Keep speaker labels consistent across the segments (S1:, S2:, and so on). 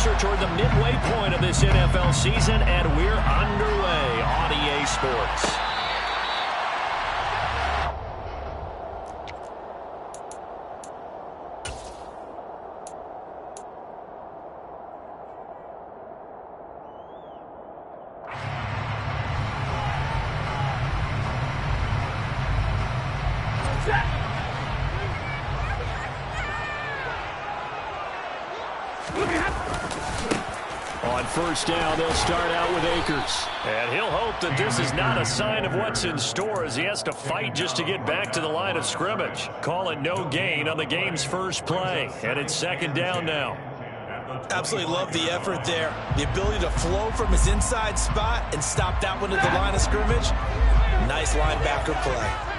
S1: closer toward the midway point of this NFL season, and we're underway on EA Sports.
S2: On first down, they'll start out with Akers.
S1: And he'll hope that this is not a sign of what's in store as he has to fight just to get back to the line of scrimmage. Call it no gain on the game's first play. And it's second down now.
S3: Absolutely love the effort there. The ability to flow from his inside spot and stop that one at the line of scrimmage. Nice linebacker play.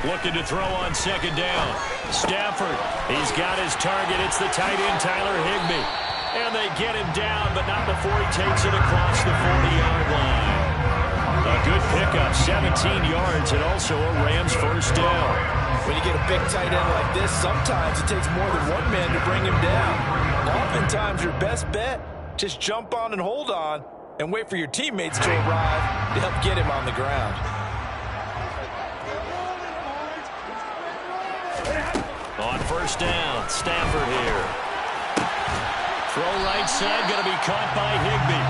S1: Looking to throw on second down. Stafford, he's got his target. It's the tight end, Tyler Higbee. And they get him down, but not before he takes it across the 40-yard line. A good pickup, 17 yards, and also a Rams first down.
S3: When you get a big tight end like this, sometimes it takes more than one man to bring him down. Oftentimes, your best bet, just jump on and hold on and wait for your teammates to arrive to help get him on the ground.
S1: On first down, Stafford here. Throw right side, going to be caught by Higbee.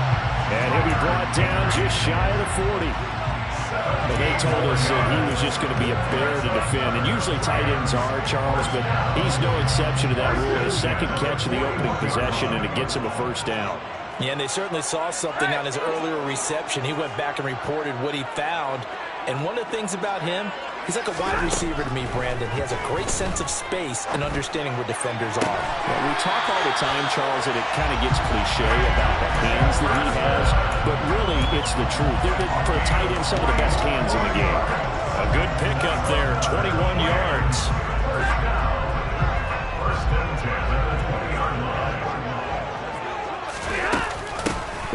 S2: And he'll be brought down just shy of the 40. But they told us that he was just going to be a bear to defend. And usually tight ends are, Charles, but he's no exception to that rule. His second catch of the opening possession, and it gets him a first down.
S3: Yeah, and they certainly saw something on his earlier reception. He went back and reported what he found. And one of the things about him, he's like a wide receiver to me, Brandon. He has a great sense of space and understanding where defenders are.
S2: Yeah, we talk all the time, Charles, that it kind of gets cliche about the hands that he has, but really it's the truth. For a tight end, some of the best hands in the game.
S1: A good pickup there, 21 yards.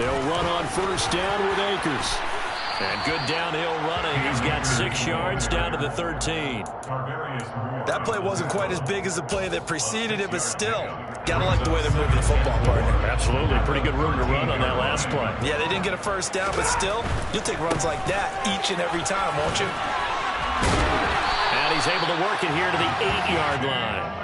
S2: They'll run on first down with Akers.
S1: And good downhill running. He's got 6 yards down to the 13.
S3: That play wasn't quite as big as the play that preceded it, but still, gotta like the way they're moving the football, partner.
S1: Absolutely. Pretty good room to run on that last play.
S3: Yeah, they didn't get a first down, but still, you'll take runs like that each and every time, won't you?
S1: And he's able to work it here to the 8-yard line.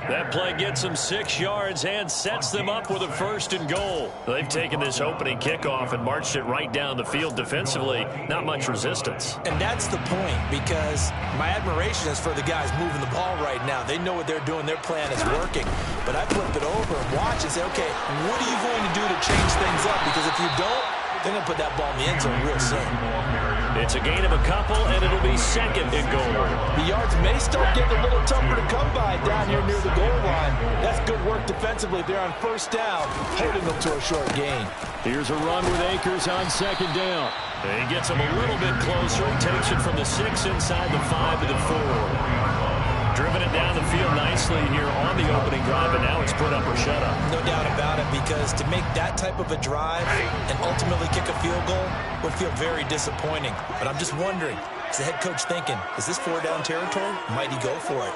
S1: That play gets them 6 yards and sets them up with a first and goal. They've taken this opening kickoff and marched it right down the field defensively. Not much resistance.
S3: And that's the point, because my admiration is for the guys moving the ball right now. They know what they're doing. Their plan is working. But I flip it over and watch and say, okay, what are you going to do to change things up? Because if you don't, they're going to put that ball in the end zone real soon.
S1: It's a gain of a couple, and it'll be second and goal.
S3: The yards may start getting a little tougher to come by down here near the goal line. That's good work defensively there on first down, holding them to a short gain.
S2: Here's a run with Akers on second down.
S1: And he gets him a little bit closer. He takes it from the 6 inside the 5 to the 4. Driven it down the field nicely here on the opening drive, and now it's put up or shut up.
S3: No doubt about it, because to make that type of a drive and ultimately kick a field goal would feel very disappointing. But I'm just wondering, is the head coach thinking, is this 4-down territory? Might he go for it?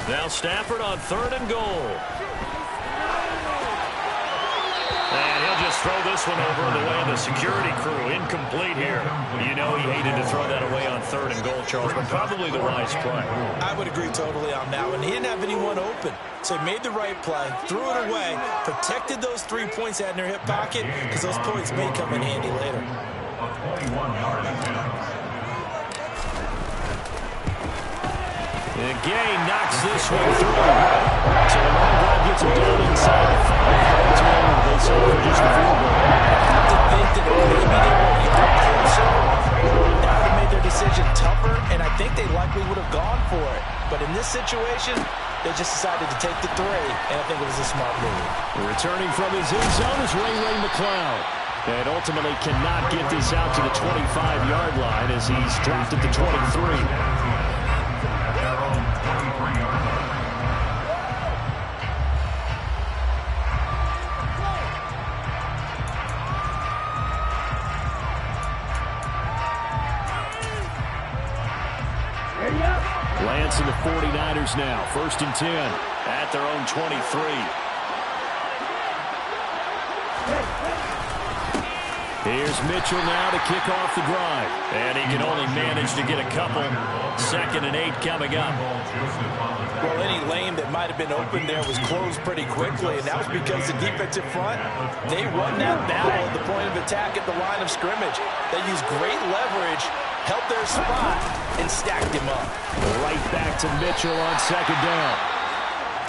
S1: Now Stafford on third and goal. And he'll just throw this one over the way of the security crew. Incomplete here. You know he hated to throw that away on third and goal, Charles, but probably the wise play.
S3: I would agree totally on that one. He didn't have anyone open, so he made the right play, threw it away, protected those 3 points out in their hip pocket, because those points may come in handy later.
S1: And Gay knocks this one through. So the long drive gets him down inside the 5. That's where they saw for just a field goal.
S3: I have to think that maybe they were even closer. That would have made their decision tougher, and I think they likely would have gone for it. But in this situation, they just decided to take the 3, and I think it was a smart move.
S2: Returning from his end zone is Ray McLeod. And ultimately cannot get this out to the 25-yard line as he's dropped at the 23. offense in the 49ers now. 1st and 10.
S1: At their own 23.
S2: Here's Mitchell now to kick off the drive.
S1: And he can only manage to get a couple. 2nd and 8 coming up.
S3: Well, any lane that might have been open there was closed pretty quickly, and that was because the defensive front, they won that battle at the point of attack at the line of scrimmage. They used great leverage, held their spot, and stacked him up.
S2: Right back to Mitchell on 2nd down.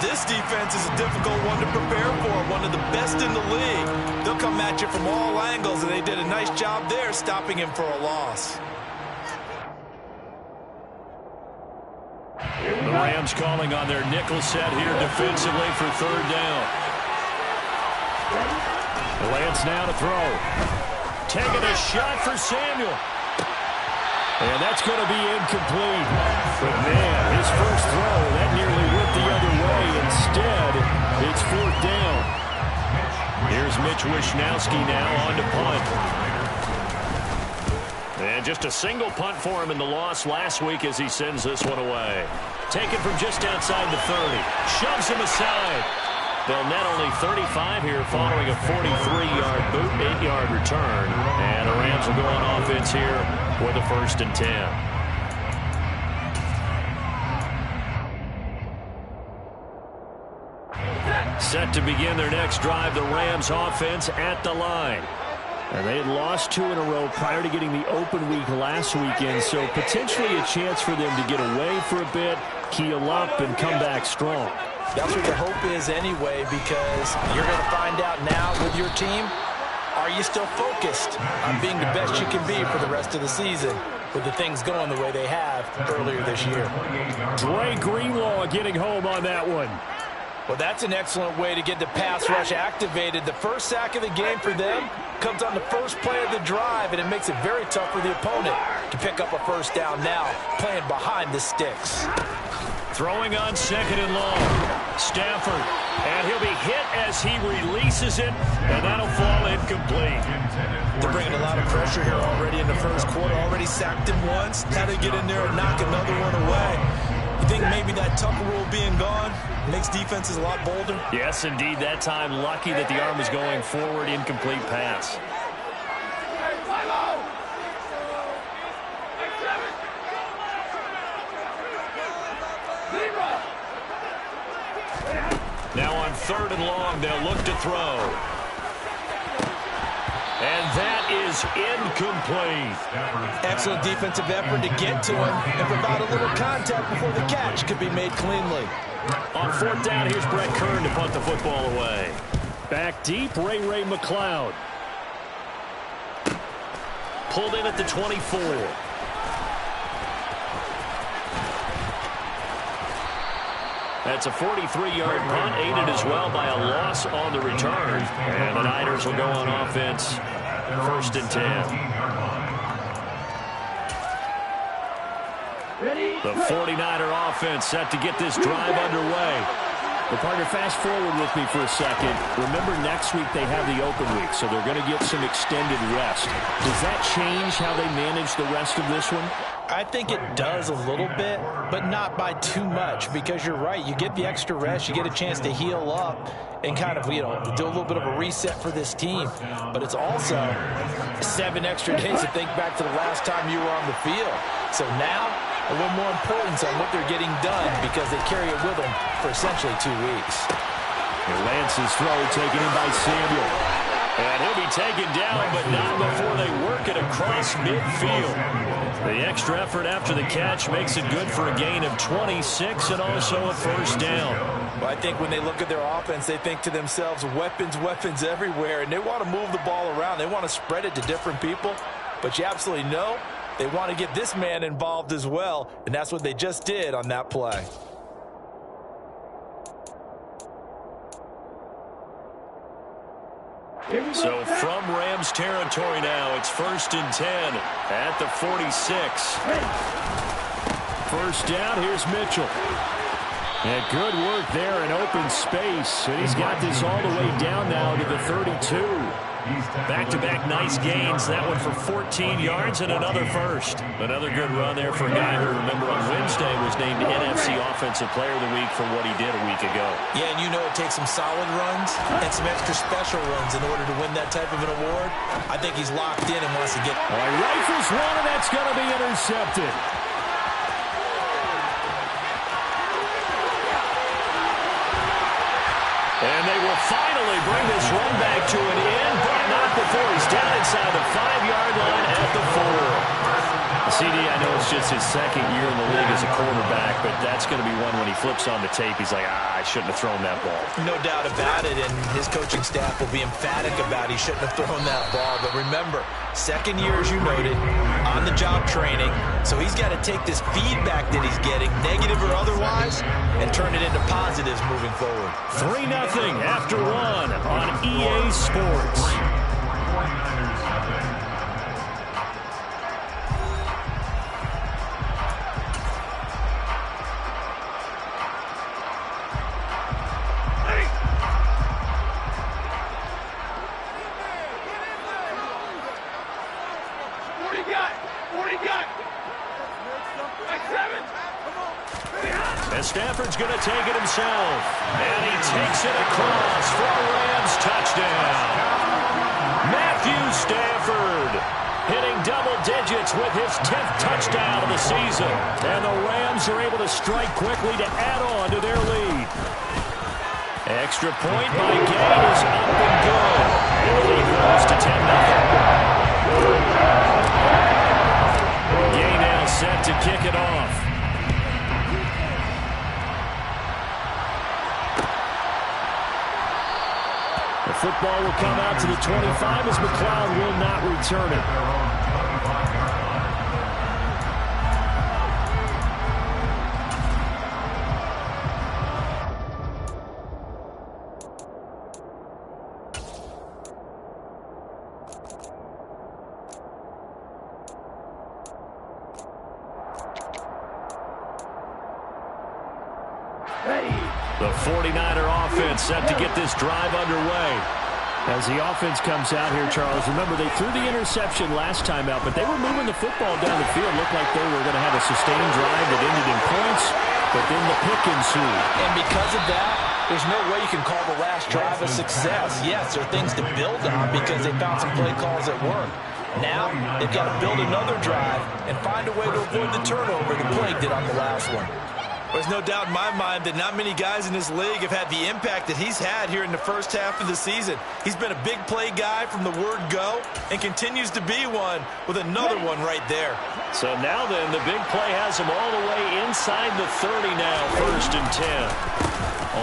S3: This defense is a difficult one to prepare for, one of the best in the league. They'll come at you from all angles, and they did a nice job there stopping him for a loss.
S1: The Rams calling on their nickel set here defensively for 3rd down.
S2: Lance now to throw.
S1: Taking a shot for Samuel.
S2: And that's going to be incomplete. But, man, his first throw, that nearly went the other way. Instead, it's 4th down.
S1: Here's Mitch Wishnowski now on to punt. And just a single punt for him in the loss last week as he sends this one away. Taken from just outside the 30. Shoves him aside. They'll net only 35 here following a 43-yard boot, 8-yard return. And the Rams will go on offense here with a 1st and 10. Set to begin their next drive, the Rams offense at the line.
S2: And they had lost 2 in a row prior to getting the open week last weekend, so potentially a chance for them to get away for a bit, keel up, and come back strong.
S3: That's what the hope is anyway, because you're going to find out now with your team, are you still focused on being the best you can be for the rest of the season with the things going the way they have earlier this year?
S2: Dre Greenlaw getting home on that one.
S3: Well, that's an excellent way to get the pass rush activated. The first sack of the game for them comes on the first play of the drive, and it makes it very tough for the opponent to pick up a 1st down now, playing behind the sticks.
S1: Throwing on 2nd and long. Stafford, and he'll be hit as he releases it, and that'll fall incomplete.
S3: They're bringing a lot of pressure here already in the first quarter. Already sacked him once. Now they get in there and knock another one away. You think maybe that Tucker rule being gone makes defenses a lot bolder?
S1: Yes, indeed. That time, lucky that the arm was going forward, incomplete pass. Now on 3rd and long, they'll look to throw. And that is incomplete.
S3: Excellent defensive effort to get to him and provide a little contact before the catch could be made cleanly.
S1: On 4th down, here's Brett Kern to punt the football away.
S2: Back deep, Ray McLeod.
S1: Pulled in at the 24. That's a 43-yard punt, aided as well by a loss on the return. And the Niners will go on offense, 1st and 10. The 49er offense set to get this drive underway.
S2: Well, partner, fast forward with me for a second. Remember, next week they have the open week, so they're going to get some extended rest. Does that change how they manage the rest of this one?
S3: I think it does a little bit, but not by too much, because you're right. You get the extra rest. You get a chance to heal up and kind of, do a little bit of a reset for this team. But it's also 7 extra days to think back to the last time you were on the field. So now, a little more importance on what they're getting done because they carry it with them for essentially 2 weeks.
S2: And Lance's throw taken in by Samuel.
S1: And he'll be taken down, but not before they work it across midfield. The extra effort after the catch makes it good for a gain of 26 and also a 1st down.
S3: Well, I think when they look at their offense, they think to themselves, weapons, weapons everywhere, and they want to move the ball around. They want to spread it to different people, but you absolutely know they want to get this man involved as well, and that's what they just did on that play.
S1: So from Rams territory now, it's 1st and 10 at the 46.
S2: 1st down, here's Mitchell. And good work there in open space. And he's got this all the way down now to the 32.
S1: Back-to-back nice gains. That one for 14 yards and another first. Another good run there for a guy who, remember, on Wednesday was named NFC Offensive Player of the Week for what he did a week ago.
S3: Yeah, and you know it takes some solid runs and some extra special runs in order to win that type of an award. I think he's locked in and wants to get...
S1: All right, rifles one, and that's going to be intercepted. And they will finally bring this run back to an end, but not before he's down inside the 5-yard line at the 4. CD, I know it's just his second year in the league as a quarterback, but that's going to be one when he flips on the tape. He's like, I shouldn't have thrown that ball.
S3: No doubt about it, and his coaching staff will be emphatic about he shouldn't have thrown that ball. But remember, second year, as you noted, on-the-job training, so he's got to take this feedback that he's getting, negative or otherwise, and turn it into positives moving forward.
S1: 3-0 after 1 on EA Sports. And Stafford's going to take it himself. And he takes it across for a Rams touchdown. Matthew Stafford hitting double digits with his 10th touchdown of the season. And the Rams are able to strike quickly to add on to their lead. Extra point by Gay is up and good. And the lead grows to 10-0. Gay now set to kick it off. The football will come out to the 25 as McLeod will not return it. The 49er offense set to get this drive underway. As the offense comes out here, Charles, remember they threw the interception last time out, but they were moving the football down the field. Looked like they were going to have a sustained drive that ended in points, but then the pick ensued.
S3: And because of that, there's no way you can call the last drive a success. Yes, there are things to build on because they found some play calls that work. Now, they've got to build another drive and find a way to avoid the turnover the Plague did on the last one. There's no doubt in my mind that not many guys in this league have had the impact that he's had here in the first half of the season. He's been a big play guy from the word go and continues to be one with another one right there.
S1: So now then, the big play has him all the way inside the 30 now, 1st and 10.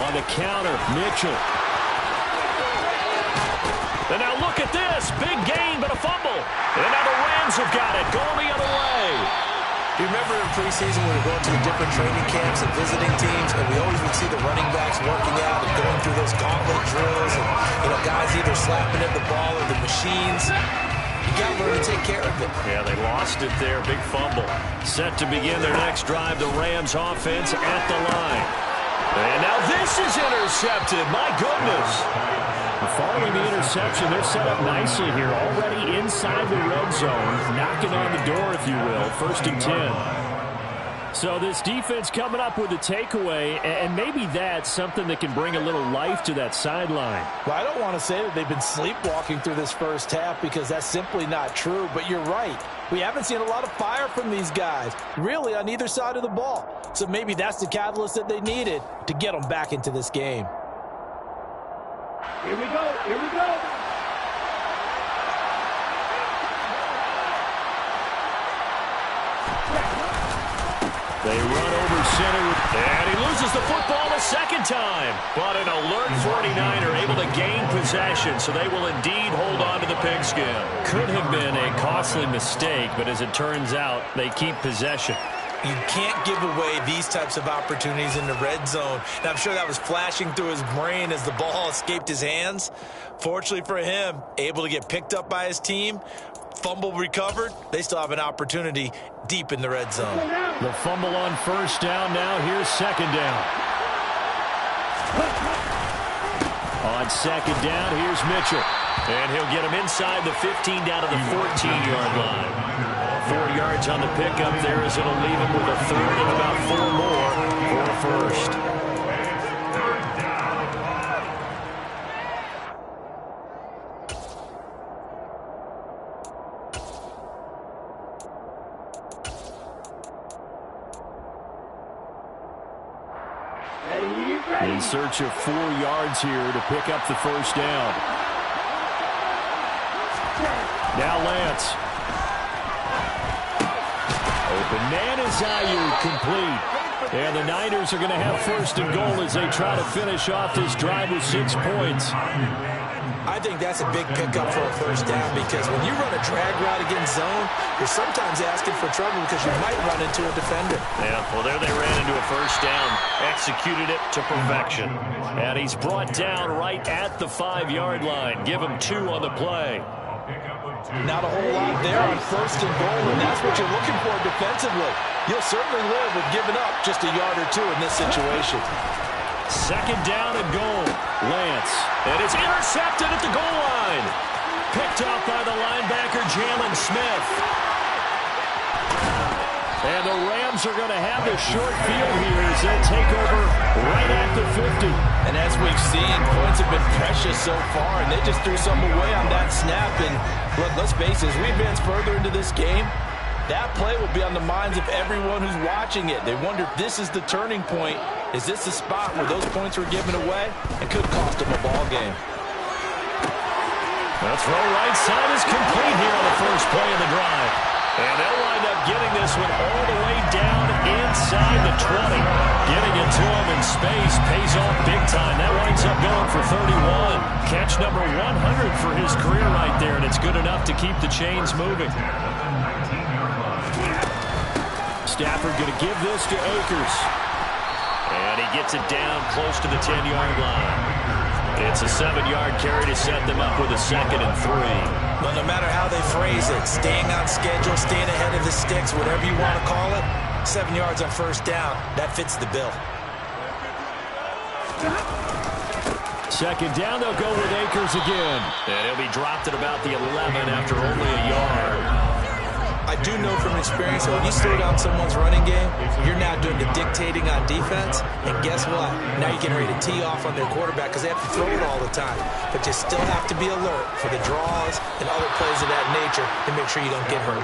S1: On the counter, Mitchell. And now look at this. Big gain, but a fumble. And now the Rams have got it, going the other way.
S3: You remember in preseason when we were going to the different training camps and visiting teams, and we always would see the running backs working out and going through those gauntlet drills, and guys either slapping at the ball or the machines. You got to learn to take care of it.
S1: Yeah, they lost it there. Big fumble. Set to begin their next drive. The Rams offense at the line. And now this is intercepted. My goodness. Following the interception, they're set up nicely here, already inside the red zone, knocking on the door, if you will, 1st and 10. So this defense coming up with a takeaway, and maybe that's something that can bring a little life to that sideline.
S3: Well, I don't want to say that they've been sleepwalking through this first half because that's simply not true, but you're right. We haven't seen a lot of fire from these guys, really, on either side of the ball. So maybe that's the catalyst that they needed to get them back into this game.
S4: Here we go. Here we go.
S1: They run over center, and he loses the football a second time. But an alert 49er able to gain possession, so they will indeed hold on to the pigskin. Could have been a costly mistake, but as it turns out, they keep possession.
S3: You can't give away these types of opportunities in the red zone. And I'm sure that was flashing through his brain as the ball escaped his hands. Fortunately for him, able to get picked up by his team, fumble recovered. They still have an opportunity deep in the red zone.
S1: The fumble on 1st down. Now here's 2nd down. On 2nd down, here's Mitchell. And he'll get him inside the 15 down to the 14-yard line. 4 yards on the pickup there as it'll leave him with a third and about 4 more for a first. In search of 4 yards here to pick up the first down. Now Lance. Open man is Ayuk, complete. And the Niners are going to have first and goal as they try to finish off this drive with 6 points.
S3: I think that's a big pickup for a first down because when you run a drag route against zone, you're sometimes asking for trouble because you might run into a defender.
S1: Yeah, well, there they ran into a first down, executed it to perfection. And he's brought down right at the 5-yard line. Give him 2 on the play.
S3: Not a whole lot there on first and goal, and that's what you're looking for defensively. You'll certainly live with giving up just a yard or 2 in this situation.
S1: Second down and goal. Lance. And it's intercepted at the goal line. Picked off by the linebacker, Jalen Smith. And the Rams are going to have the short field here as they'll take over right at the 50.
S3: And as we've seen, points have been precious so far, and they just threw some away on that snap. And look, let's face it, as we advance further into this game, that play will be on the minds of everyone who's watching it. They wonder if this is the turning point. Is this the spot where those points were given away? It could cost them a ball game.
S1: The throw right side is complete here on the first play of the drive. And they'll wind up getting this one all the way down inside the 20. Getting it to him in space pays off big time. That winds up going for 31. Catch number 100 for his career right there, and it's good enough to keep the chains moving. Stafford going to give this to Akers. And he gets it down close to the 10-yard line. It's a 7-yard carry to set them up with a 2nd and 3.
S3: Well, no matter how they phrase it, staying on schedule, staying ahead of the sticks, whatever you want to call it, 7 yards on first down, that fits the bill.
S1: Second down, they'll go with Akers again. And he'll be dropped at about the 11 after only a yard.
S3: I do know from experience that when you slow down someone's running game, you're now doing the dictating on defense. And guess what? Now you're getting ready to tee off on their quarterback because they have to throw it all the time. But you still have to be alert for the draws and other plays of that nature to make sure you don't get hurt.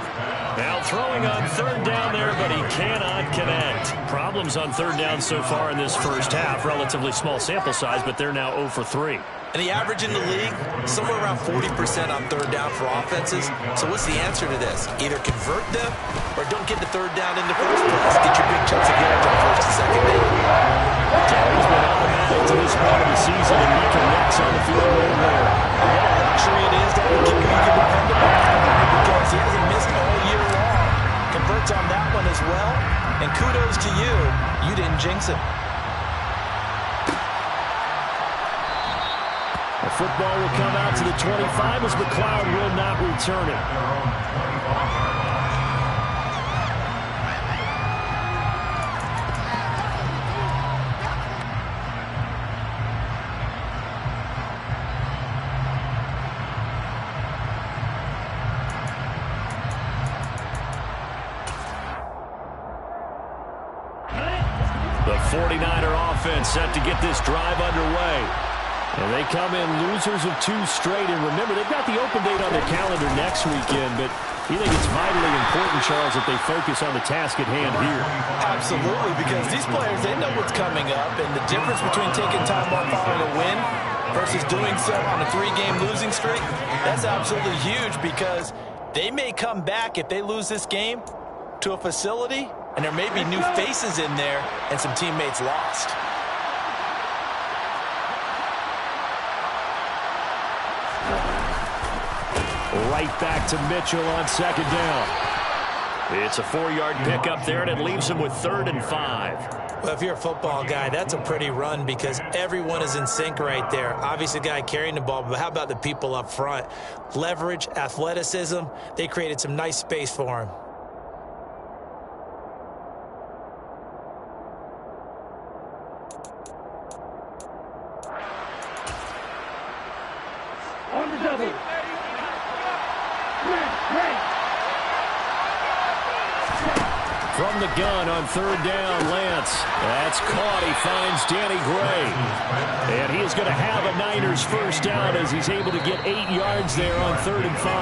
S1: Now throwing on third down there, but he cannot connect. Problems on third down so far in this first half. Relatively small sample size, but they're now 0 for 3.
S3: And the average in the league, somewhere around 40% on third down for offenses. So what's the answer to this? Either convert them or don't get the third down in the first place. Get your big chunks of yards on first and second down.
S1: He's been automatic to this part of the season, and he connects on the field right there.
S3: What a luxury it is to have a kicker you can depend upon because he hasn't missed all year long. Converts on that one as well. And kudos to you. You didn't jinx it.
S1: The football will come out to the 25 as McLeod will not return it. The 49er offense set to get this drive underway. And they come in losers of 2 straight. And remember, they've got the open date on their calendar next weekend, but you think it's vitally important, Charles, that they focus on the task at hand here?
S3: Absolutely, because these players, they know what's coming up, and the difference between taking time off following a win versus doing so on a 3-game losing streak, that's absolutely huge because they may come back if they lose this game to a facility, and there may be new faces in there and some teammates lost.
S1: Right back to Mitchell on second down. It's a 4-yard pickup there, and it leaves him with 3rd and 5.
S3: Well, if you're a football guy, that's a pretty run because everyone is in sync right there. Obviously, the guy carrying the ball, but how about the people up front? Leverage, athleticism, they created some nice space for him.
S4: On the double.
S2: From the gun on third down, Lance. That's caught. He finds Danny Gray. And he is going to have a Niners first down as he's able to get 8 yards there on 3rd and 5.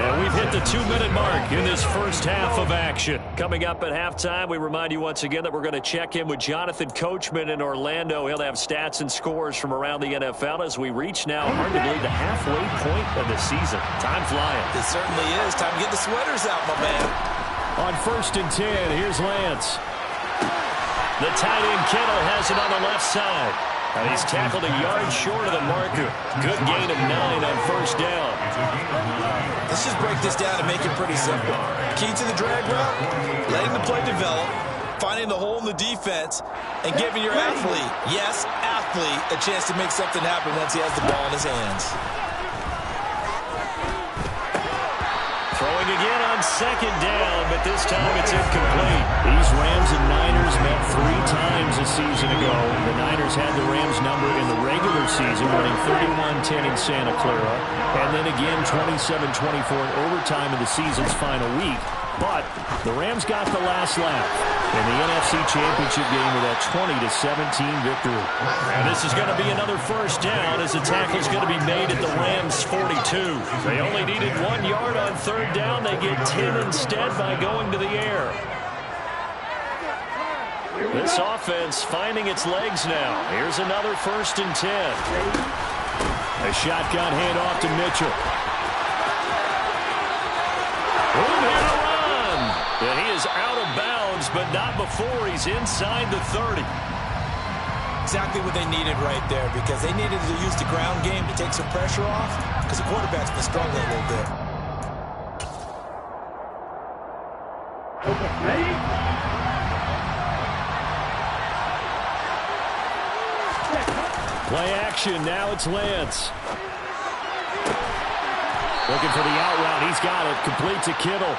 S2: And we've hit the 2-minute mark in this first half of action. Coming up at halftime, we remind you once again that we're going to check in with Jonathan Coachman in Orlando. He'll have stats and scores from around the NFL as we reach now, hard to believe, the halfway point of the season. Time flying.
S3: It certainly is. Time to get the sweaters out, my man.
S2: On 1st and 10, here's Lance. The tight end Kittle has it on the left side. And he's tackled a yard short of the marker. Good gain of 9 on 1st down.
S3: Let's just break this down and make it pretty simple. Key to the drag route, letting the play develop, finding the hole in the defense, and giving your athlete, yes, athlete, a chance to make something happen once he has the ball in his hands.
S2: Throwing again on 2nd down, but this time it's incomplete. These Rams and Niners met 3 times a season ago. The Niners had the Rams number in the regular season, winning 31-10 in Santa Clara, and then again 27-24 in overtime in the season's final week. But the Rams got the last laugh in the NFC Championship game with that 20-17 victory. And this is going to be another first down as the tackle is going to be made at the Rams' 42. They only needed 1 yard on 3rd down. They get 10 instead by going to the air. This offense finding its legs now. Here's another 1st and 10. A shotgun handoff to Mitchell. And he is out of bounds, but not before he's inside the 30.
S3: Exactly what they needed right there, because they needed to use the ground game to take some pressure off, because the quarterback's been struggling a little bit.
S4: Okay, ready?
S2: Play action. Now it's Lance. Looking for the out route. He's got it. Complete to Kittle.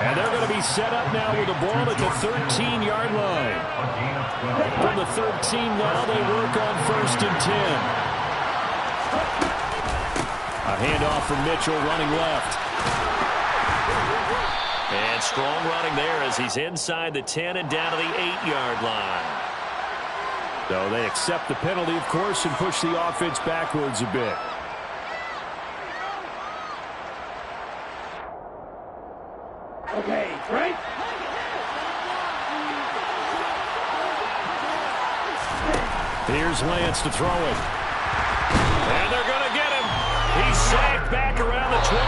S2: And they're going to be set up now with the ball at the 13-yard line. From the 13 now, they work on 1st and 10. A handoff from Mitchell running left. And strong running there as he's inside the 10 and down to the 8-yard line. So they accept the penalty, of course, and push the offense backwards a bit.
S4: Okay, right?
S2: Here's Lance to throw it. And they're going to get him. He's sacked back around the 28.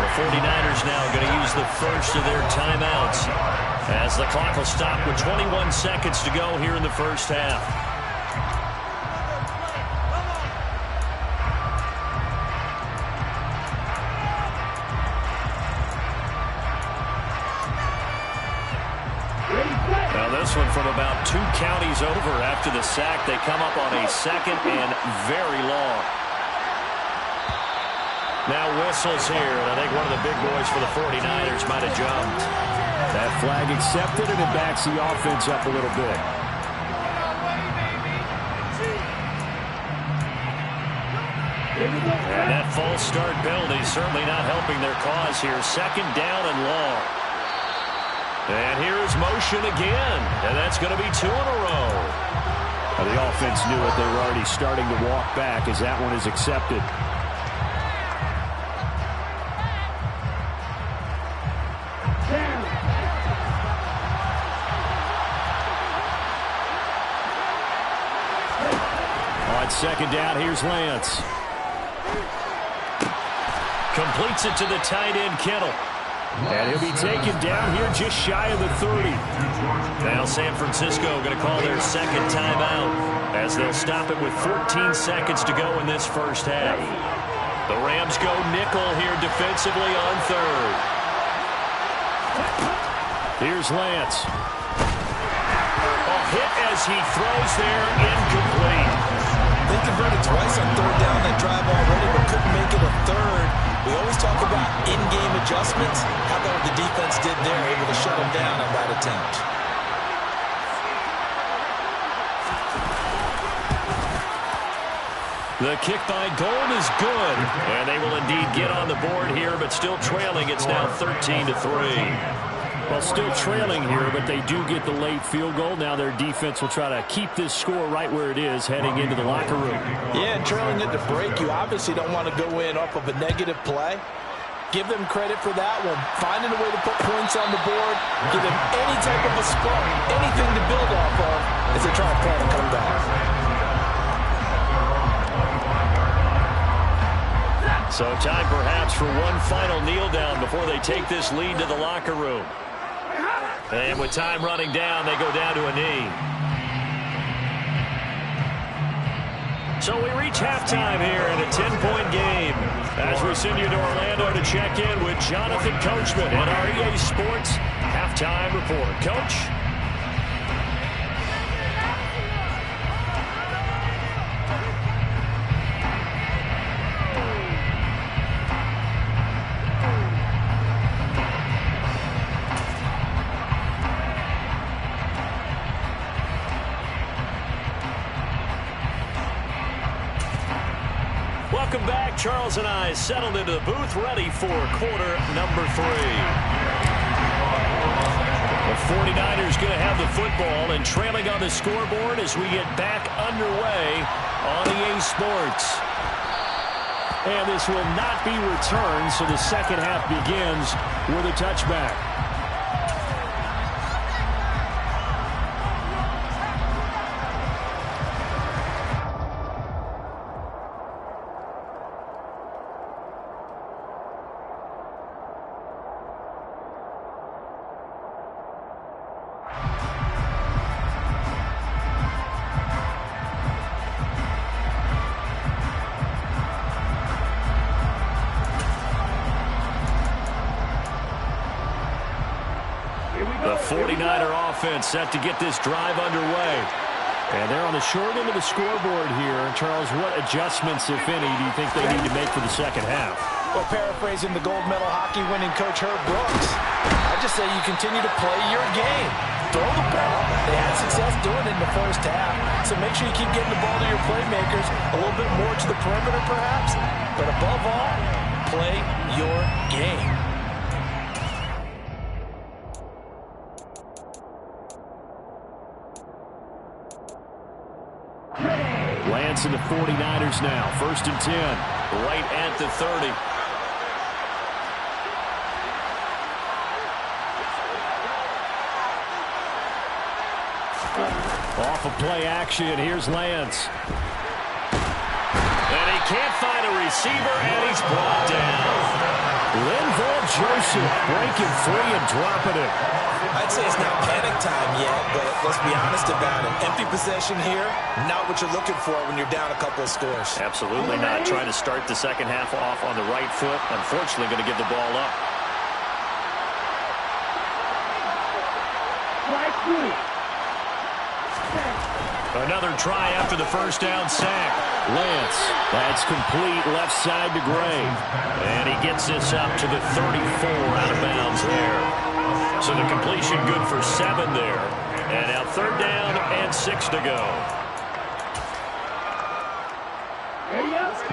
S2: The 49ers now going to use the first of their timeouts as the clock will stop with 21 seconds to go here in the first half. This one from about 2 counties over after the sack. They come up on a 2nd and very long. Now whistles here, and I think one of the big boys for the 49ers might have jumped. That flag accepted, and it backs the offense up a little bit. And that false start penalty certainly not helping their cause here. 2nd down and long. And here's motion again, and that's going to be 2 in a row. Well, the offense knew it. They were already starting to walk back as that one is accepted. On 2nd down, here's Lance. Completes it to the tight end, Kittle. And he'll be taken down here just shy of the 30. Now San Francisco going to call their 2nd timeout as they'll stop it with 14 seconds to go in this first half. The Rams go nickel here defensively on 3rd. Here's Lance. A hit as he throws there, incomplete.
S3: They converted twice on 3rd down that drive already, but couldn't make it a 3rd. We always talk about in-game adjustments. How about what the defense did there, able to shut them down on that attempt?
S2: The kick by Gold is good, and they will indeed get on the board here, but still trailing. It's now 13-3. Well, still trailing here, but they do get the late field goal. Now their defense will try to keep this score right where it is heading into the locker room.
S3: Yeah, and trailing at the break, you obviously don't want to go in off of a negative play. Give them credit for that one. Finding a way to put points on the board, give them any type of a spark, anything to build off of as they try to plan a comeback.
S1: So time perhaps for one final kneel down before they take this lead to the locker room. And with time running down, they go down to a knee. So we reach halftime here in a 10-point game as we send you to Orlando to check in with Jonathan Coachman at our EA Sports Halftime Report. Coach? Welcome back. Charles and I settled into the booth, ready for quarter number 3. The 49ers going to have the football and trailing on the scoreboard as we get back underway on EA Sports. And this will not be returned, so the second half begins with a touchback. The 49er offense set to get this drive underway. And they're on the short end of the scoreboard here. Charles, what adjustments, if any, do you think they need to make for the second half?
S3: Well, paraphrasing the gold medal hockey winning coach Herb Brooks, I just say you continue to play your game. Throw the ball. They had success doing it in the first half. So make sure you keep getting the ball to your playmakers, a little bit more to the perimeter perhaps. But above all, play your game.
S2: Lance and the 49ers now. 1st and 10.
S1: Right at the 30.
S2: Off of play action. Here's Lance.
S1: And he can't find a receiver, and he's brought down.
S2: Linval Joseph breaking free and dropping it.
S3: I'd say it's not panic time yet, but let's be honest about it. Empty possession here, not what you're looking for when you're down a couple of scores.
S1: Absolutely not. Trying to start the second half off on the right foot. Unfortunately, going to give the ball up. Another try after the first down sack.
S2: Lance, that's complete left side to Gray.
S1: And he gets this up to the 34 out of bounds there. So the completion good for 7 there. And now 3rd down and 6 to go.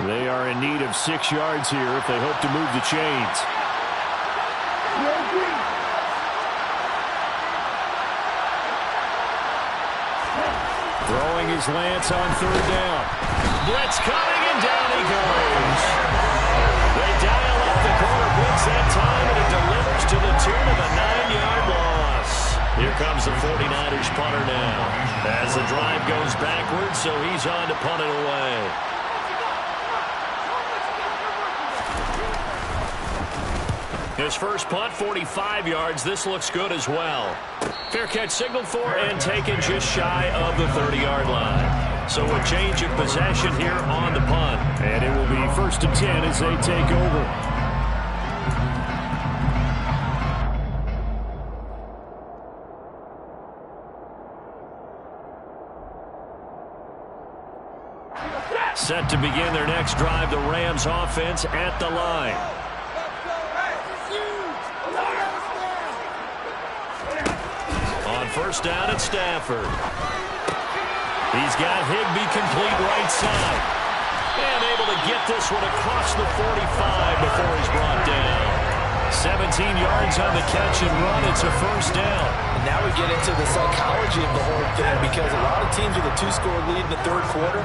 S2: They are in need of 6 yards here if they hope to move the chains. Throwing his Lance on 3rd down.
S1: Blitz coming, and down he goes. They dial up the corner blitz that time, and it delivers to the tune of a 9-yard loss. Here comes the 49ers punter now. As the drive goes backwards, so he's on to punt it away. His first punt, 45 yards. This looks good as well. Fair catch signaled for and taken just shy of the 30-yard line. So a change of possession here on the punt.
S2: And it will be 1st and 10 as they take over.
S1: Set to begin their next drive, the Rams offense at the line. On 1st down at Stafford. He's got Higbee complete right side. And able to get this one across the 45 before he's brought down. 17 yards on the catch and run. It's a first down.
S3: And now we get into the psychology of the whole thing, because a lot of teams with a 2-score lead in the third quarter,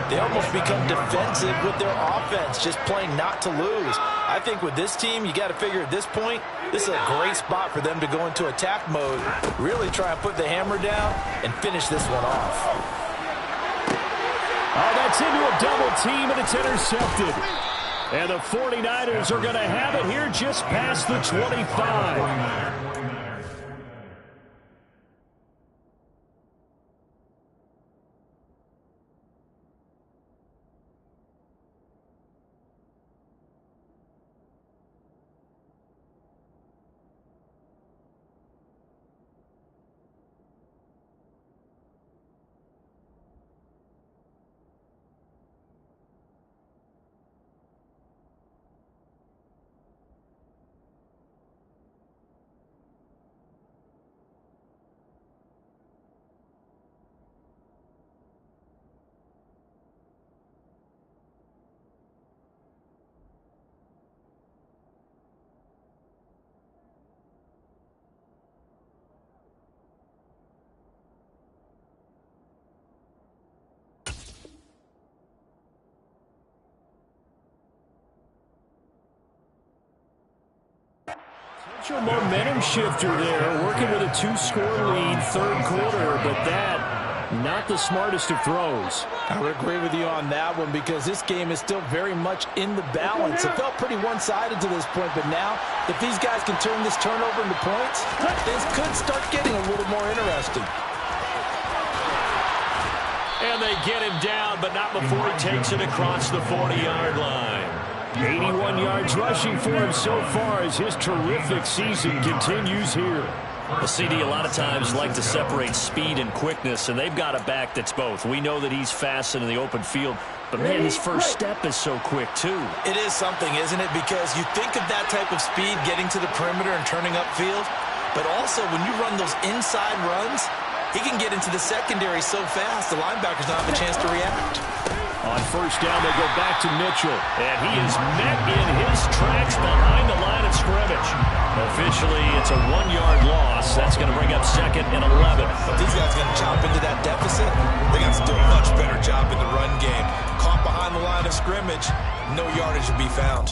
S3: they almost become defensive with their offense, just playing not to lose. I think with this team, you got to figure at this point, this is a great spot for them to go into attack mode, really try and put the hammer down and finish this one off.
S2: Oh, that's into a double team, and it's intercepted. And the 49ers are going to have it here just past the 25. Momentum shifter there, working with a 2-score lead, third quarter, but that, not the smartest of throws.
S3: I would agree with you on that one, because this game is still very much in the balance. It felt pretty one-sided to this point, but now, if these guys can turn this turnover into points, things could start getting a little more interesting.
S1: And they get him down, but not before he takes it across the 40-yard line.
S2: 81 yards rushing for him so far as his terrific season continues here.
S1: Well, CD, a lot of times like to separate speed and quickness, and they've got a back that's both. We know that he's fast in the open field, but, man, his first step is so quick, too.
S3: It is something, isn't it? Because you think of that type of speed getting to the perimeter and turning upfield, but also when you run those inside runs, he can get into the secondary so fast, the linebackers don't have a chance to react.
S2: On first down, they go back to Mitchell.
S1: And he is met in his tracks behind the line of scrimmage. Officially, it's a 1-yard loss. That's going to bring up second and 11.
S3: But these guys are going to chop into that deficit. They got to do a much better job in the run game. Caught behind the line of scrimmage, no yardage to be found.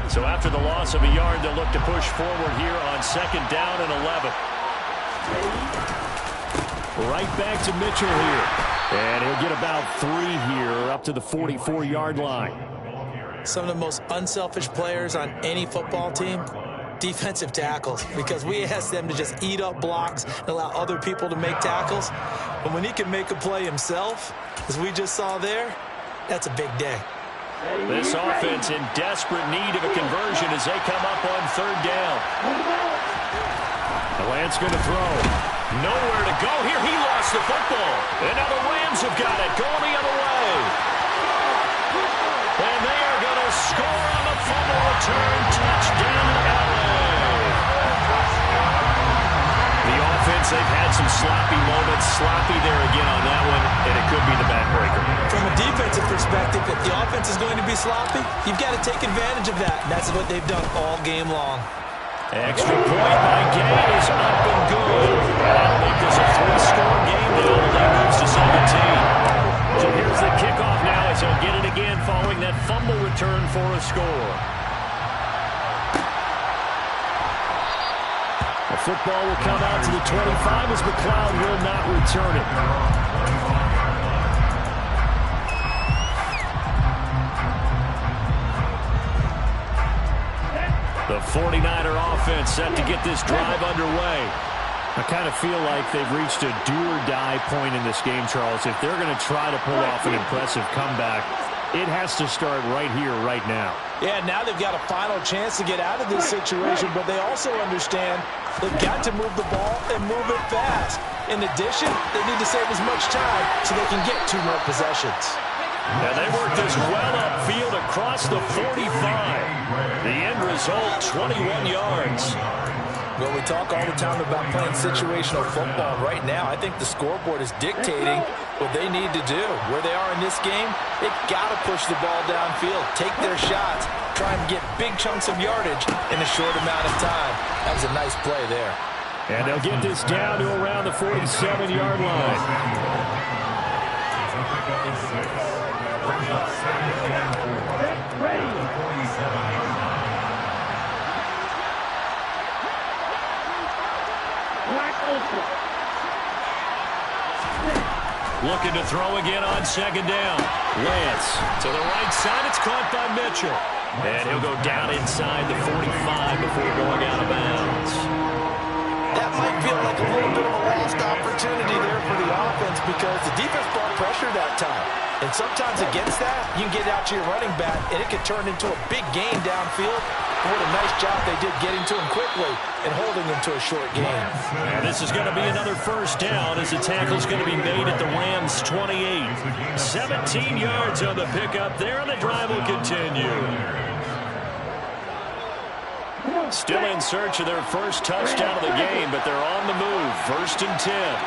S1: So after the loss of a yard, they'll look to push forward here on second down and 11.
S2: Right back to Mitchell here. And he'll get about 3 here up to the 44-yard line.
S3: Some of the most unselfish players on any football team, defensive tackles, because we ask them to just eat up blocks and allow other people to make tackles. But when he can make a play himself, as we just saw there, that's a big day.
S1: This offense in desperate need of a conversion as they come up on third down.
S2: The Lance going to throw.
S1: Nowhere to go here. He lost the football. And now the Rams have got it. Going the other way. And they are going to score on the fumble return. Touchdown, LA. The offense, they've had some sloppy moments. Sloppy there again on that one, and it could be the backbreaker.
S3: From a defensive perspective, if the offense is going to be sloppy, you've got to take advantage of that. And that's what they've done all game long.
S1: Extra point by Gay is up and good. That'll make this a 3-score game now. The lead moves to 17. So here's the kickoff now as he'll get it again following that fumble return for a score.
S2: The football will come out to the 25 as McLeod will not return it.
S1: The 49er offense set to get this drive underway.
S2: I kind of feel like they've reached a do-or-die point in this game, Charles. If they're going to try to pull off an impressive comeback, it has to start right here, right now.
S3: Yeah, now they've got a final chance to get out of this situation, but they also understand they've got to move the ball and move it fast. In addition, they need to save as much time so they can get 2 more possessions.
S1: And they work this well upfield across the 45. The end result, 21 yards.
S3: Well, we talk all the time about playing situational football. Right now, I think the scoreboard is dictating what they need to do. Where they are in this game, they've got to push the ball downfield, take their shots, try and get big chunks of yardage in a short amount of time. That was a nice play there.
S2: And they'll get this down to around the 47-yard line.
S1: Looking to throw again on second down. Lance to the right side. It's caught by Mitchell. And he'll go down inside the 45 before going out of bounds.
S3: That might feel like a little bit of a lost opportunity there for the offense because the defense brought pressure that time. And sometimes against that, you can get out to your running back, and it can turn into a big gain downfield. What a nice job they did getting to him quickly and holding him to a short gain.
S1: And this is going to be another first down as the tackle's going to be made at the Rams' 28. 17 yards on the pickup there, and the drive will continue. Still in search of their first touchdown of the game, but they're on the move. 1st and 10.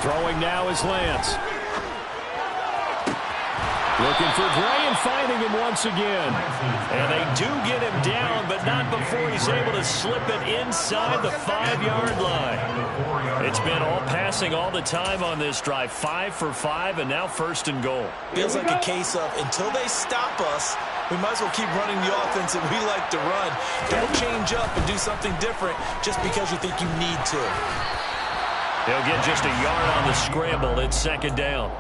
S1: Throwing now is Lance. Looking for Gray and finding him once again. And they do get him down, but not before he's able to slip it inside the 5-yard line. It's been all passing all the time on this drive. 5 for 5, and now 1st and goal.
S3: Feels like a case of until they stop us, we might as well keep running the offense that we like to run. Don't change up and do something different just because you think you need to.
S1: They'll get just a yard on the scramble. It's 2nd down.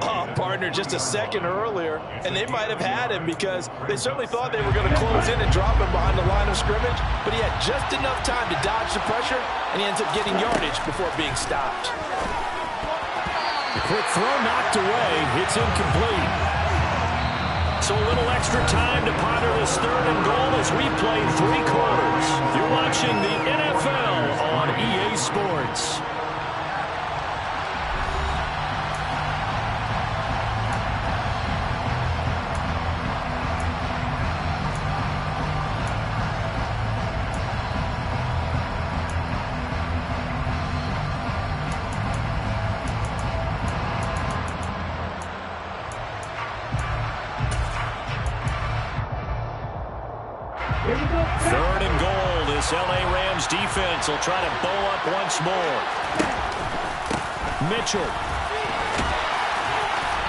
S3: Oh, partner, just a second earlier, and they might have had him because they certainly thought they were going to close in and drop him behind the line of scrimmage, but he had just enough time to dodge the pressure, and he ends up getting yardage before being stopped.
S1: The quick throw knocked away. It's incomplete. So a little extra time to ponder this 3rd and goal as we play 3 quarters. You're watching the NFL on EA Sports. LA Rams defense will try to bow up once more. Mitchell.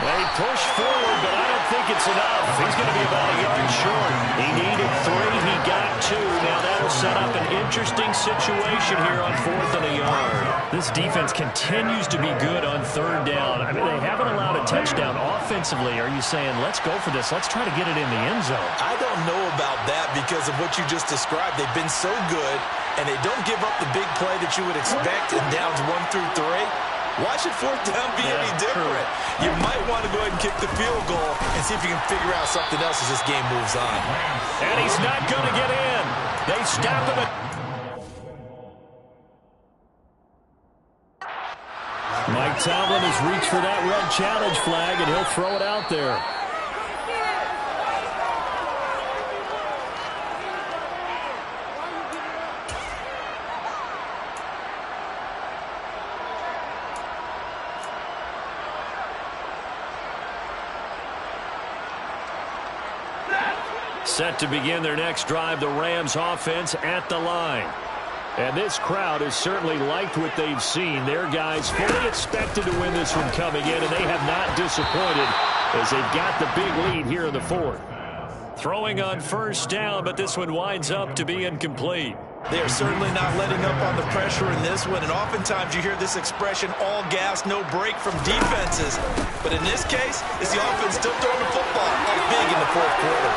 S1: They push forward, but I don't think it's enough. He's going to be about a yard short. He needed 3. He got 2. Now that'll set up an interesting situation here on 4th and a yard.
S2: This defense continues to be good on 3rd down. I mean, they haven't allowed a touchdown offensively. Are you saying, let's go for this? Let's try to get it in the end zone.
S3: I don't know about that because of what you just described. They've been so good, and they don't give up the big play that you would expect in downs 1 through 3. Why should 4th down be any different? You might want to go ahead and kick the field goal and see if you can figure out something else as this game moves on.
S1: And he's not going to get in. They stop him.
S2: Mike Tomlin has reached for that red challenge flag, and he'll throw it out there.
S1: Set to begin their next drive, the Rams offense at the line.
S2: And this crowd has certainly liked what they've seen. Their guys fully expected to win this one coming in, and they have not disappointed as they've got the big lead here in the 4th.
S1: Throwing on 1st down, but this one winds up to be incomplete.
S3: They are certainly not letting up on the pressure in this one, and oftentimes you hear this expression, all gas, no break from defenses. But in this case, it's the offense still throwing the football big in the 4th quarter.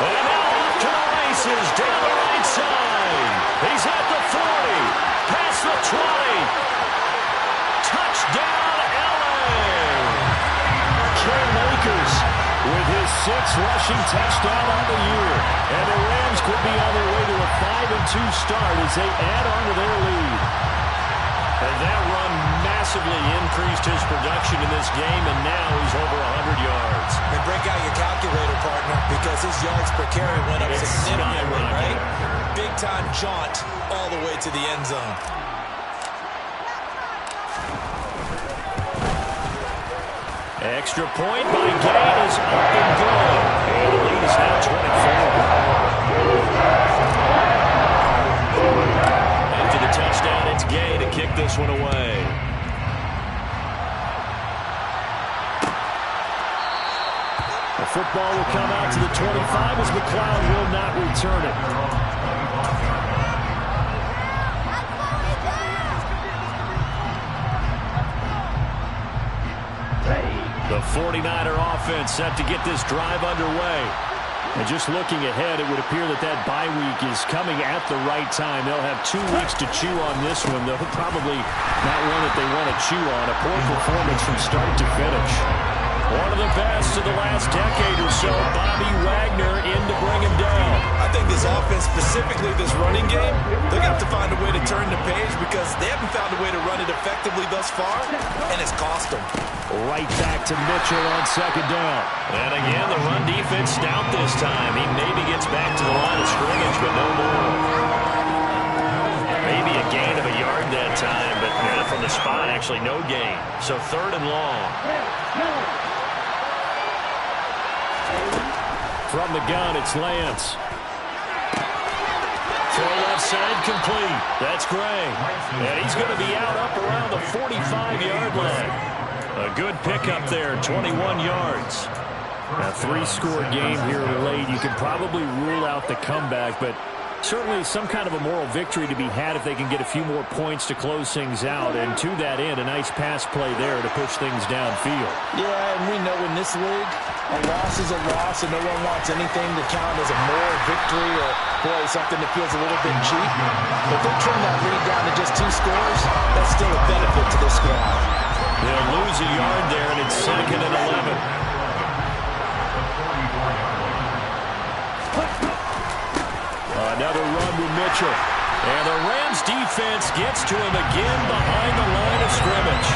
S1: And now off to the races down the right side. He's at the 40, past the 20. Touchdown, LA.
S2: Cam Akers with his sixth rushing touchdown on the year. And the Rams could be on their way to a 5-2 start as they add on to their lead. And that run massively increased his production in this game, and now he's over 100 yards.
S3: And break out your calculator, partner, because his yards per carry went up significantly, right? Big-time jaunt all the way to the end zone.
S2: Extra point by Gain is up and good. And the lead is now 24. After the touchdown, it's Gain to kick this one away. The football will come out to the 25 as McLeod will not return it. The 49er offense set to get this drive underway. And just looking ahead, it would appear that that bye week is coming at the right time. They'll have 2 weeks to chew on this one, though probably not one that they want to chew on. A poor performance from start to finish. One of the best of the last decade or so, Bobby Wagner in to bring him down.
S3: I think this offense, specifically this running game, they're going to have to find a way to turn the page because they haven't found a way to run it effectively thus far, and it's cost them.
S2: Right back to Mitchell on second down.
S1: And again, the run defense stout this time. He maybe gets back to the line of scrimmage, but no more. Maybe a gain of a yard that time, but from the spot, actually no gain. So 3rd and long.
S2: From the gun, it's Lance. Throw left side complete. That's Gray. And he's going to be out up around the 45-yard line. A good pickup there, 21 yards. A 3-score game here late. You can probably rule out the comeback, but certainly some kind of a moral victory to be had if they can get a few more points to close things out. And to that end, a nice pass play there to push things downfield.
S3: Yeah, and we know in this league, a loss is a loss, and no one wants anything to count as a moral victory or, boy, something that feels a little bit cheap. But they trim that lead down to just 2 scores. That's still a benefit to this squad.
S2: They'll lose a yard there, and it's 2nd and 11. Another run with Mitchell. And the Rams defense gets to him again behind the line of scrimmage.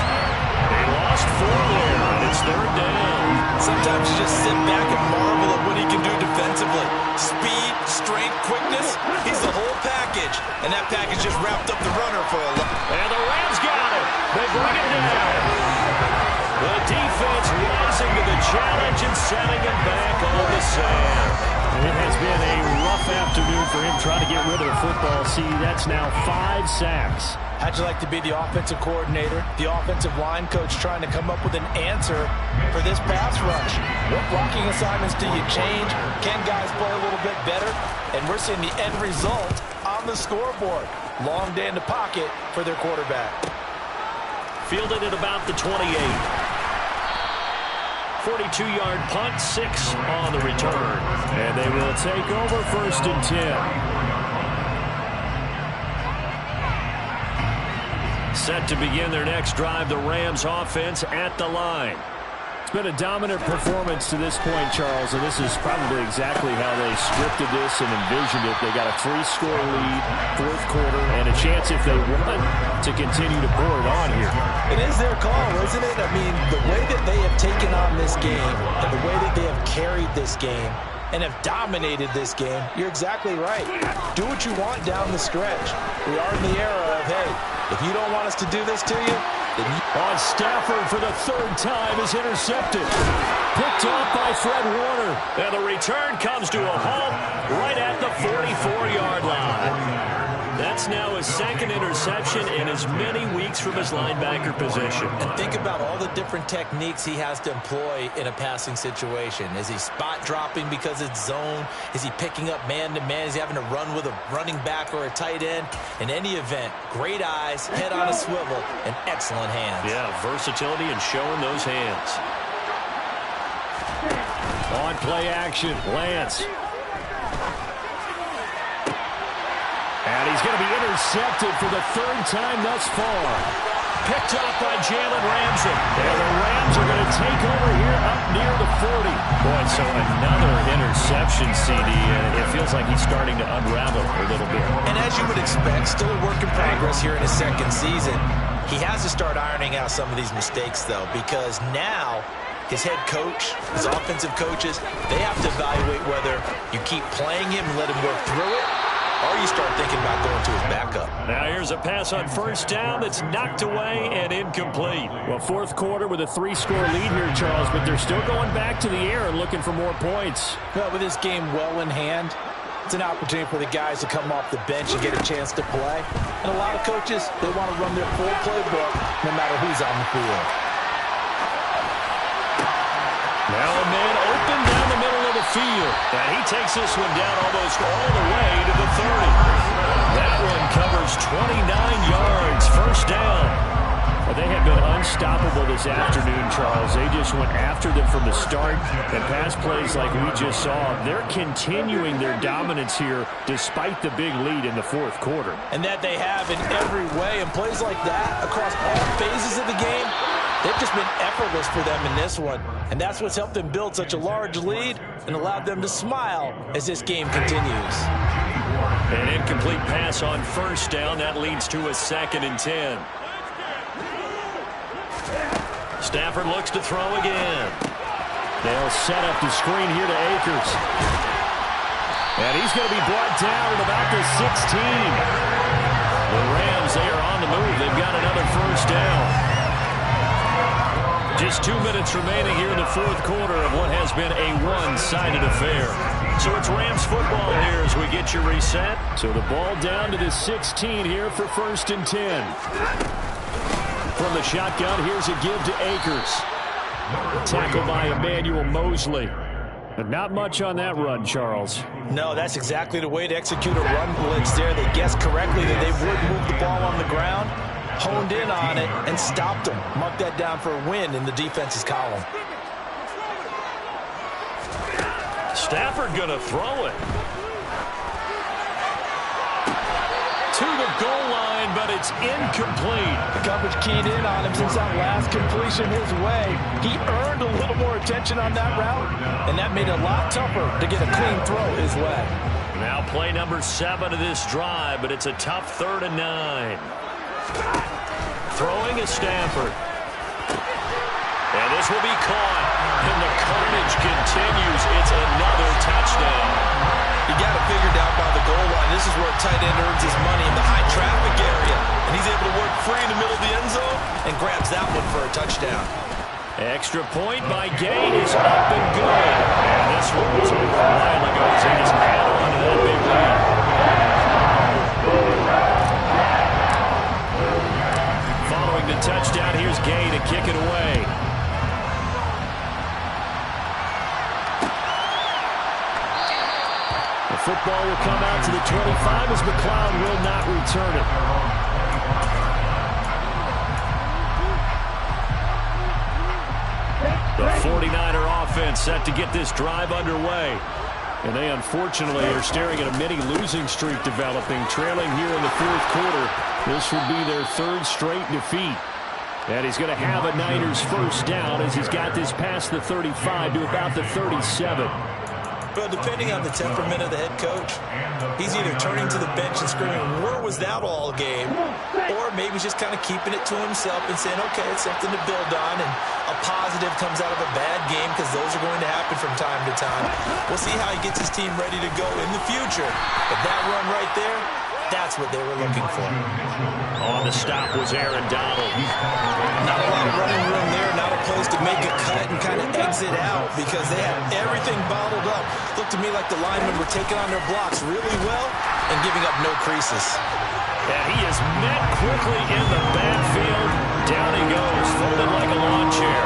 S2: They lost 4 there, and it's 3rd down.
S3: Sometimes you just sit back and marvel at what he can do defensively. Speed, strength, quickness, he's the whole package. And that package just wrapped up the runner for a lot.
S2: And the Rams got it. They bring it down. The defense rising to the challenge and setting him back on the sand. It has been a rough afternoon for him trying to get rid of the football. See, that's now 5 sacks.
S3: How'd you like to be the offensive coordinator, the offensive line coach trying to come up with an answer for this pass rush? What blocking assignments do you change? Can guys play a little bit better? And we're seeing the end result on the scoreboard. Long day in the pocket for their quarterback.
S2: Fielded at about the 28. 42-yard punt, 6 on the return. And they will take over 1st and 10. Set to begin their next drive, the Rams offense at the line. It's been a dominant performance to this point, Charles, and this is probably exactly how they scripted this and envisioned it. They got a 3-score lead, 4th quarter, and a chance if they want to continue to pour it on here.
S3: It is their call, isn't it? I mean, the way that they have taken on this game and the way that they have carried this game and have dominated this game, you're exactly right. Do what you want down the stretch. We are in the era of, hey, if you don't want us to do this to you, then you...
S2: On Stafford for the 3rd time is intercepted. Picked off by Fred Warner. And the return comes to a halt right at the 44-yard line. That's now his 2nd interception in as many weeks from his linebacker position.
S3: And think about all the different techniques he has to employ in a passing situation. Is he spot dropping because it's zone? Is he picking up man-to-man? Is he having to run with a running back or a tight end? In any event, great eyes, head on a swivel, and excellent hands.
S2: Yeah, versatility and showing those hands. On play action, Lance. And he's going to be intercepted for the 3rd time thus far.
S1: picked off by Jalen Ramsey.
S2: And the Rams are going to take over here up near the 40.
S1: Boy, so another interception, CD. It feels like he's starting to unravel a little bit.
S3: And as you would expect, still a work in progress here in his second season. He has to start ironing out some of these mistakes, though, because now his head coach, his offensive coaches, they have to evaluate whether you keep playing him and let him work through it, or you start thinking about going to his backup.
S1: Now here's a pass on first down that's knocked away and incomplete.
S2: Well, fourth quarter with a 3-score lead here, Charles, but they're still going back to the air and looking for more points.
S3: Well, with this game well in hand, it's an opportunity for the guys to come off the bench and get a chance to play. And a lot of coaches, they want to run their full playbook no matter who's on the field.
S1: Now a man open down the middle of the field. And he takes this one down almost all the way to the 30. That one covers 29 yards. First down.
S2: Well, they have been unstoppable this afternoon, Charles. They just went after them from the start. And pass plays like we just saw, they're continuing their dominance here despite the big lead in the fourth quarter.
S3: And that they have in every way. And plays like that across all phases of the game, they've just been effortless for them in this one. And that's what's helped them build such a large lead and allowed them to smile as this game continues.
S1: An incomplete pass on first down. That leads to a 2nd and 10. Stafford looks to throw again.
S2: They'll set up the screen here to Akers. And he's going to be brought down at about the 16.
S1: The Rams, they are on the move. They've got another first down. Just 2 minutes remaining here in the fourth quarter of what has been a one-sided affair. So it's Rams football here as we get you reset.
S2: So the ball down to the 16 here for 1st and 10. From the shotgun, here's a give to Akers. Tackled by Emmanuel Mosley. And not much on that run, Charles.
S3: No, that's exactly the way to execute a run blitz there. They guessed correctly that they would move the ball on the ground, honed in on it, and stopped them. Mark that down for a win in the defense's column.
S1: Stafford going to throw it. To the goal line, but it's incomplete.
S3: The coverage keyed in on him since that last completion his way. He earned a little more attention on that route, and that made it a lot tougher to get a clean throw his way.
S1: Now play number 7 of this drive, but it's a tough 3rd and 9. Throwing is Stafford. And this will be caught. And the carnage continues. It's another touchdown.
S3: You got it figured out by the goal line. This is where a tight end earns his money, in the high traffic area. And he's able to work free in the middle of the end zone and grabs that one for a touchdown.
S1: Extra point by Gay is up and good. And this one was a while ago. So he just added on to that big lead. Following the touchdown, here's Gay to kick it away.
S2: The football will come out to the 25 as McLeod will not return it.
S1: The 49er offense set to get this drive underway.
S2: And they unfortunately are staring at a mini losing streak developing, trailing here in the fourth quarter. This would be their 3rd straight defeat. And he's going to have a Niners first down as he's got this past the 35 to about the 37.
S3: But depending on the temperament of the head coach, he's either turning to the bench and screaming, where was that all game? Or maybe he's just kind of keeping it to himself and saying, okay, it's something to build on, and a positive comes out of a bad game because those are going to happen from time to time. We'll see how he gets his team ready to go in the future. But that run right there, that's what they were looking for.
S1: On the stop was Aaron Donald.
S3: Not a lot of running room there, not a place to make a cut and kind of exit out because they had everything bottled up. Looked to me like the linemen were taking on their blocks really well and giving up no creases.
S1: And he is met quickly in the backfield. Down he goes, folded like a lawn chair.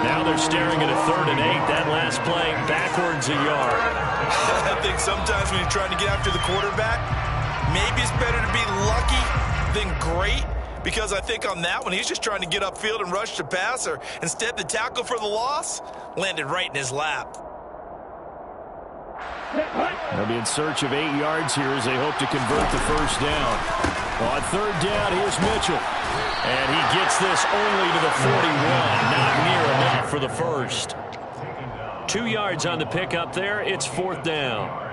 S1: Now they're staring at a 3rd and 8. That last play backwards a yard.
S3: I think sometimes when you're trying to get after the quarterback, maybe it's better to be lucky than great, because I think on that one, he's just trying to get upfield and rush the passer. Instead, the tackle for the loss landed right in his lap.
S2: They'll be in search of 8 yards here as they hope to convert the first down.
S1: On third down, here's Mitchell. And he gets this only to the 41. Not near enough for the first. 2 yards on the pickup there. It's fourth down.